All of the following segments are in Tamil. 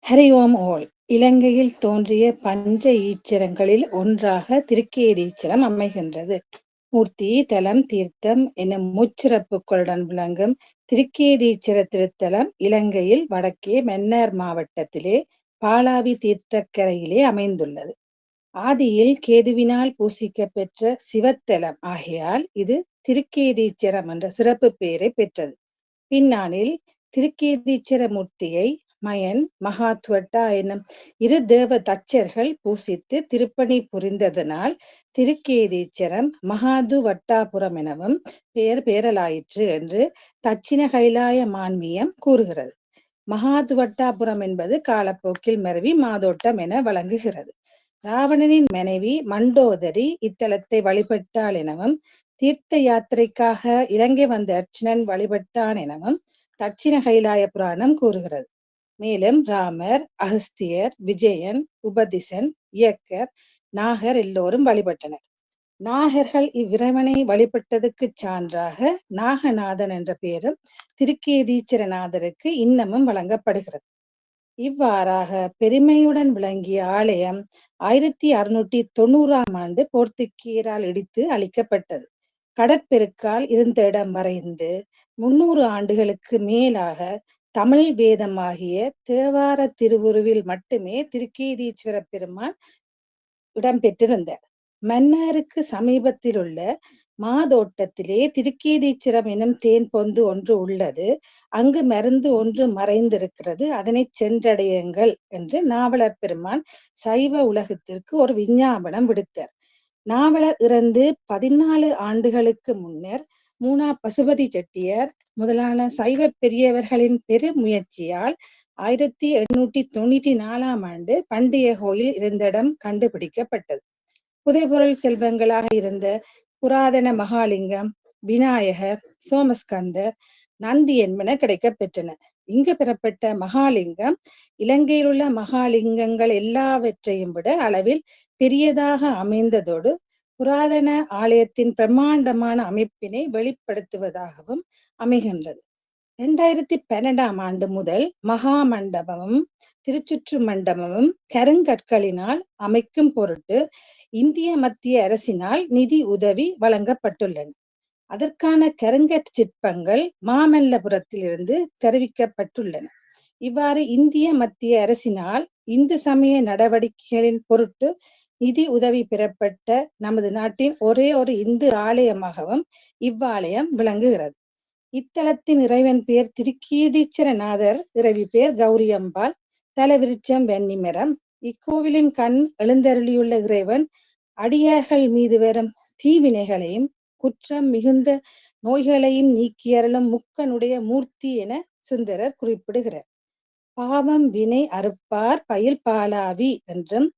ஹரி ஓம் ஓல். இலங்கையில் தோன்றிய பஞ்ச ஈச்சரங்களில் ஒன்றாக திருக்கேதீச்சரம் அமைகின்றது. மூர்த்தி, தலம், தீர்த்தம் எனும் முச்சிறப்புகளுடன் விளங்கும் திருக்கேதீச்சர திருத்தலம் இலங்கையில் வடக்கே மன்னார் மாவட்டத்திலே பாலாவி தீர்த்தக்கரையிலே அமைந்துள்ளது. ஆதியில் கேதுவினால் பூசிக்க பெற்ற சிவத்தலம் ஆகையால் இது திருக்கேதீச்சரம் என்ற சிறப்பு பெயரை பெற்றது. பின்னாளில் திருக்கேதீச்சர மூர்த்தியை மயன், மகாத்வட்டா எனும் இரு தேவ தச்சர்கள் பூசித்து திருப்பணி புரிந்ததனால் திருக்கேதீச்சரம் மகாது வட்டாபுரம் எனவும் பெயர் பெயரலாயிற்று என்று தட்சிண கைலாய மான்மியம் கூறுகிறது. மகாது வட்டாபுரம் என்பது காலப்போக்கில் மருவி மாதோட்டம் என வழங்குகிறது. ராவணனின் மனைவி மண்டோதரி இத்தலத்தை வழிபட்டாள் எனவும் தீர்த்த யாத்திரைக்காக இலங்கை வந்த அர்ச்சுனன் வழிபட்டான் எனவும் தட்சிண கைலாய புராணம் கூறுகிறது. மேலும் ராமர், அகஸ்தியர், விஜயன், உபதிசன், இயக்கர், நாகர் எல்லோரும் வழிபட்டனர். நாகர்கள் இவ்விறைவனை வழிபட்டதுக்கு சான்றாக நாகநாதன் என்ற பெயரும் திருக்கேதீச்சரநாதருக்கு இன்னமும் வழங்கப்படுகிறது. இவ்வாறாக பெருமையுடன் விளங்கிய ஆலயம் 1690ஆம் ஆண்டு போர்த்துக்கீயரால் இடித்து அழிக்கப்பட்டது. கடற்பெருக்கால் இருந்த இடம் மறைந்து 300 ஆண்டுகளுக்கு மேலாக தமிழ் வேதமாகிய தேவார திருவுருவில் மட்டுமே திருக்கேதீஸ்வர பெருமான் இடம்பெற்றிருந்தார். மன்னாருக்கு சமீபத்தில் உள்ள மாதோட்டத்திலே திருக்கேதீச்சரம் எனும் தேன் பொந்து ஒன்று உள்ளது. அங்கு மருந்து ஒன்று மறைந்திருக்கிறது, அதனை சென்றடையுங்கள் என்று நாவலர் பெருமான் சைவ உலகத்திற்கு ஒரு விஞ்ஞாபனம் விடுத்தார். நாவலர் இறந்து 14 ஆண்டுகளுக்கு முன்னர் மூனா பசுபதி செட்டியார் முதலான சைவ பெரியவர்களின் பெரு முயற்சியால் 1894ஆம் ஆண்டு பண்டைய கோயில் இருந்த இடம் கண்டுபிடிக்கப்பட்டது. புதைபொருள் செல்வங்களாக இருந்த புராதன மகாலிங்கம், விநாயகர், சோமஸ்கந்தர், நந்தி என்பன கிடைக்கப் பெற்றன. இங்கு பெறப்பட்ட மகாலிங்கம் இலங்கையில் உள்ள மகாலிங்கங்கள் எல்லாவற்றையும் விட அளவில் பெரியதாக அமைந்ததோடு புராதன ஆலயத்தின் பிரம்மாண்டமான அமைப்பினை வெளிப்படுத்துவதாகவும் அமைகின்றது. 2012ஆம் ஆண்டு முதல் மகா மண்டபமும் திருச்சுற்று மண்டபமும் கருங்கற்களினால் அமைக்கும் பொருட்டு இந்திய மத்திய அரசினால் நிதி உதவி வழங்கப்பட்டுள்ளன. அதற்கான கருங்கற் சிற்பங்கள் மாமல்லபுரத்திலிருந்து தெரிவிக்கப்பட்டுள்ளன. இவ்வாறு இந்திய மத்திய அரசினால் இந்து சமய நடவடிக்கைகளின் பொருட்டு நிதி உதவி பெறப்பட்ட நமது நாட்டின் ஒரே ஒரு இந்து ஆலயமாகவும் இவ்வாலயம் விளங்குகிறது. இத்தலத்தின் இறைவன் பெயர் திருக்கேதீச்சரநாதர், இறைவி பெயர் கௌரியம்பாள், தலவிருட்சம் வெண்ணிமரம். இக்கோவிலின் கண் எழுந்தருளியுள்ள இறைவன் அடியார்கள் மீது வரும் தீவினைகளையும் குற்றம் மிகுந்த நோய்களையும் நீக்கியருளும் முக்கனுடைய மூர்த்தி என சுந்தரர் குறிப்பிடுகிறார். பாவம் வினை அறுப்பார் பயில் பாலாவி என்றும்,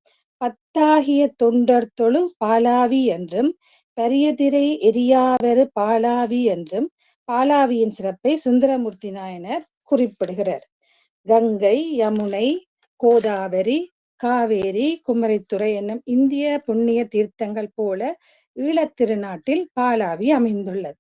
பத்தாகிய தொண்டர் தொழு பாலாவி என்றும், பரியதிரை எரியாவரு பாலாவி என்றும் பாலாவியின் சிறப்பை சுந்தரமூர்த்தி நாயனர் குறிப்பிடுகிறார். கங்கை, யமுனை, கோதாவரி, காவேரி, குமரித்துறை என்னும் இந்திய புண்ணிய தீர்த்தங்கள் போல ஈழத் திருநாட்டில் பாலாவி அமைந்துள்ளது.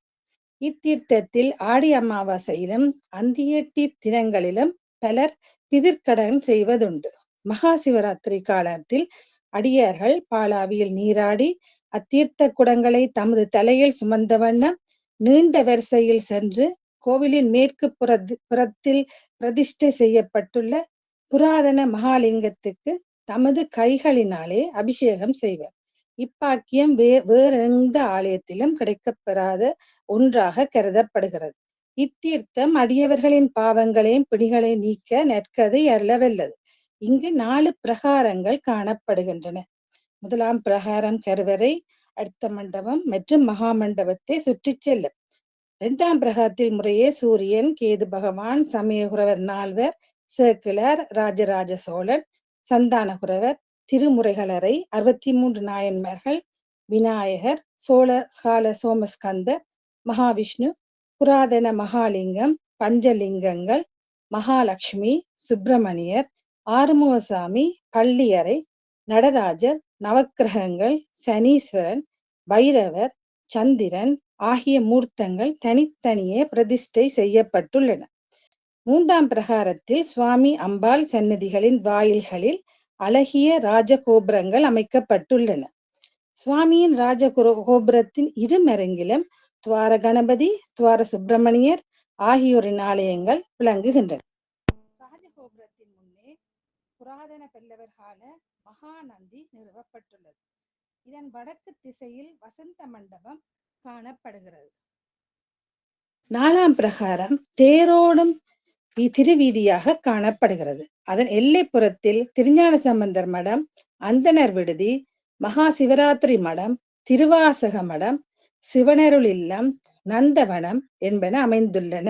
இத்தீர்த்தத்தில் ஆடி அமாவாசையிலும் அந்தியட்டி தினங்களிலும் பலர் பிதிர்க்கடன் செய்வதுண்டு. மகா சிவராத்திரி காலத்தில் அடியார்கள் பாலாவியில் நீராடி அத்தீர்த்த குடங்களை தமது தலையில் சுமந்த வண்ணம் நீண்ட வரிசையில் சென்று கோவிலின் மேற்கு புறத்தில் பிரதிஷ்டை செய்யப்பட்டுள்ள புராதன மகாலிங்கத்துக்கு தமது கைகளினாலே அபிஷேகம் செய்வர். இப்பாக்கியம் வேறெந்த ஆலயத்திலும் கிடைக்கப்பெறாத ஒன்றாக கருதப்படுகிறது. இத்தீர்த்தம் அடியவர்களின் பாவங்களையும் பிணிகளை நீக்க நற்கதை அருளவல்லது. இங்கு 4 பிரகாரங்கள் காணப்படுகின்றன. முதலாம் பிரகாரம் கருவறை, அடுத்த மண்டபம் மற்றும் மகா மண்டபத்தை சுற்றி செல்லும். 2ஆம் பிரகாரத்தில் முறையே சூரியன், கேது பகவான், சமயகுரவர் 4வர், சேக்கிழார், ராஜராஜ சோழன், சந்தானகுரவர், திருமுறைகளறை, 63 நாயன்மார்கள், விநாயகர், சோழ கால சோமஸ்கந்தர், மகாவிஷ்ணு, புராதன மகாலிங்கம், பஞ்சலிங்கங்கள், மகாலட்சுமி, சுப்பிரமணியர், ஆறுமுகசாமி, பள்ளியறை, நடராஜர், நவக்கிரகங்கள், சனீஸ்வரன், பைரவர், சந்திரன் ஆகிய மூர்த்தங்கள் தனித்தனியே பிரதிஷ்டை செய்யப்பட்டுள்ளன. மூன்றாம் பிரகாரத்தில் சுவாமி அம்பாள் சன்னதிகளின் வாயில்களில் அழகிய ராஜகோபுரங்கள் அமைக்கப்பட்டுள்ளன. சுவாமியின் ராஜகோபுரத்தின் இருமருங்கிலும் துவார கணபதி, துவார சுப்பிரமணியர் ஆகியோரின் ஆலயங்கள் விளங்குகின்றன. ராஜகோபுரத்தின் முன்னே புராதன பல்லவர் கால மகாநந்தி நிறுவப்பட்டுள்ளது. இதன் வடக்கு திசையில் வசந்த மண்டபம் காணப்படுகிறது. நாலாம் பிரகாரம் தேரோடும் திருவீதியாக காணப்படுகிறது. அதன் எல்லைப்புறத்தில் திருஞான சம்பந்தர் மடம், அந்தனர் விடுதி, மகா சிவராத்திரி மடம், திருவாசக மடம், சிவனருள் இல்லம், நந்தவனம் என்பன அமைந்துள்ளன.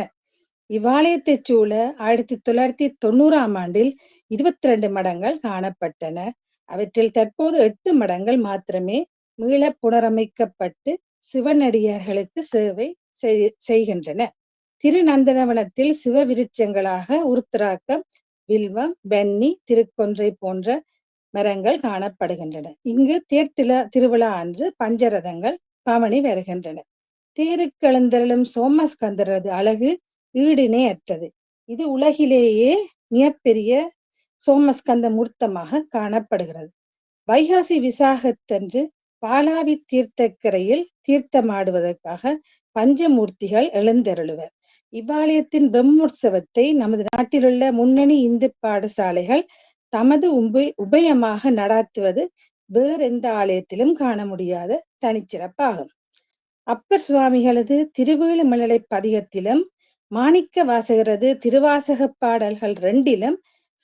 இவ்வாலயத்தைச் சூழ 1990ஆம் ஆண்டில் 22 மடங்கள் காணப்பட்டன. அவற்றில் தற்போது 8 மடங்கள் மாத்திரமே மீள புனரமைக்கப்பட்டு சிவனடியார்களுக்கு சேவை செய்கின்றன. திருநந்தனவனத்தில் சிவ விருட்சங்களாக உருத்திராக்கம், வில்வம், பன்னி, திருக்கொன்றை போன்ற மரங்கள் காணப்படுகின்றன. இங்கு தேர் திருவிழா அன்று பஞ்சரதங்கள் பவனி வருகின்றன. தேருக்கெழுந்தருளும் சோமஸ்கந்தரது அழகு ஈடிணை அற்றது. இது உலகிலேயே மிகப்பெரிய சோமஸ்கந்த மூர்த்தமாக காணப்படுகிறது. வைகாசி விசாகத்தன்று பாலாவி தீர்த்தக்கரையில் தீர்த்தமாடுவதற்காக பஞ்சமூர்த்திகள் எழுந்தருளுவர். இவ்வாலயத்தின் பிரம்மோற்சவத்தை நமது நாட்டிலுள்ள முன்னணி இந்து பாடசாலைகள் தமது உபயமாக நடாத்துவது வேறெந்த ஆலயத்திலும் காண முடியாத தனிச்சிறப்பாகும். அப்பர் சுவாமிகளது திருவேலுமலை பதிகத்திலும், மாணிக்க வாசகரது திருவாசக பாடல்கள் 2லும்,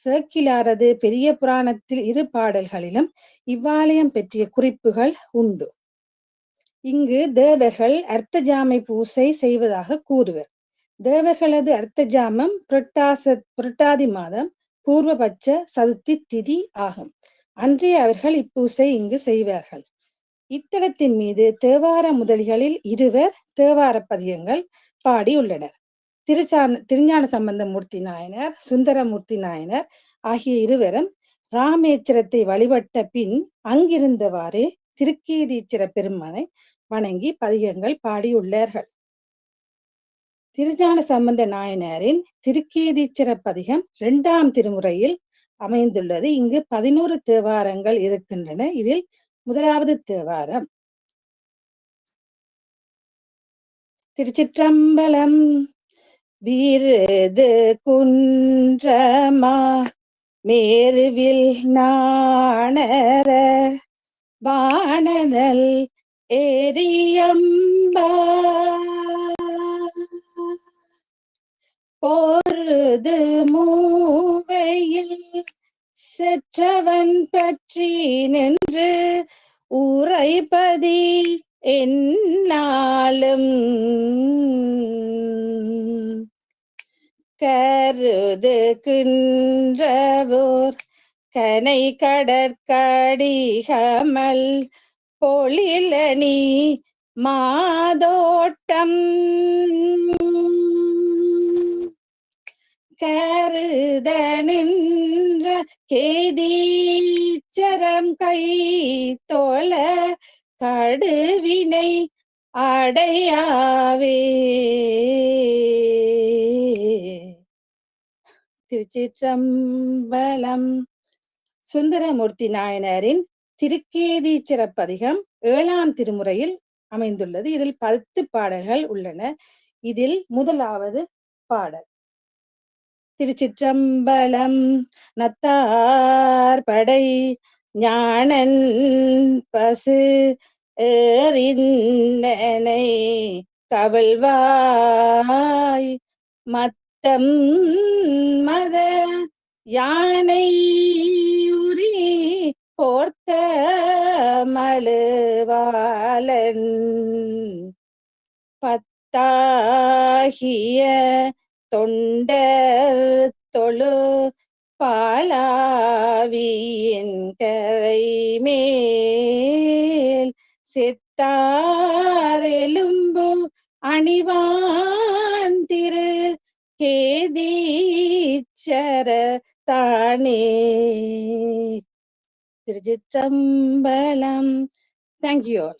சேக்கிலாரது பெரிய புராணத்தில் 2 பாடல்களிலும் இவ்வாலயம் பற்றிய குறிப்புகள் உண்டு. இங்கு தேவர்கள் அர்த்தஜாமை பூசை செய்வதாக கூறுவர். தேவர்களது அர்த்தஜாமம் புரட்டாதி மாதம் பூர்வபட்ச சதுர்த்தி திதி ஆகும். அன்றே அவர்கள் இப்பூசை இங்கு செய்வார்கள். இத்தலத்தின் மீது தேவார முதலிகளில் 2 தேவார பதிகங்கள் பாடியுள்ளனர். திருஞான சம்பந்தமூர்த்தி நாயனார், சுந்தரமூர்த்தி நாயனார் ஆகிய இருவரும் ராமேச்சரத்தை வழிபட்ட பின் அங்கிருந்தவாறே திருக்கேதீச்சர பெருமானை வணங்கி பதிகங்கள் பாடியுள்ளார்கள். திருஞான சம்பந்த நாயனாரின் திருக்கேதீச்சர பதிகம் 2ஆம் திருமுறையில் அமைந்துள்ளது. இங்கு 11 தேவாரங்கள் இருக்கின்றன. இதில் முதலாவது தேவாரம். திருச்சிற்றம்பலம். விருது குன்றமா மேருவில் நாணர வானனல் ஏரியம்பா பொருது மூவையில் செற்றவன் பற்றி நின்று உரைபதி என்னாலும் கருது கின்றவோர் கனை கடற்கடிகமல் பொழிலணி மாதோட்டம் கருத நின்ற கேதீச்சரம் கை தோழ கடுவினை அடையாவே. திருச்சிற்றம்பலம். சுந்தரமூர்த்தி நாயனாரின் திருக்கேதீச்சர பதிகம் 7ஆம் திருமுறையில் அமைந்துள்ளது. இதில் 10 பாடல்கள் உள்ளன. இதில் முதலாவது பாடல். திருச்சிற்றம்பலம். நத்தார் படை ஞானன் பசு ஏறினை கவழ்வாய் மத்தம் மத யானை உரி போர்த்த மழுவாளன் பத்தாகிய தொண்டர் தொழு பாலாவியின் கரை மேல் செத்தாரெலும்பு அணிவான் திரு கேதீச்சர தானே. திருச்சிற்றம்பலம். Thank you all.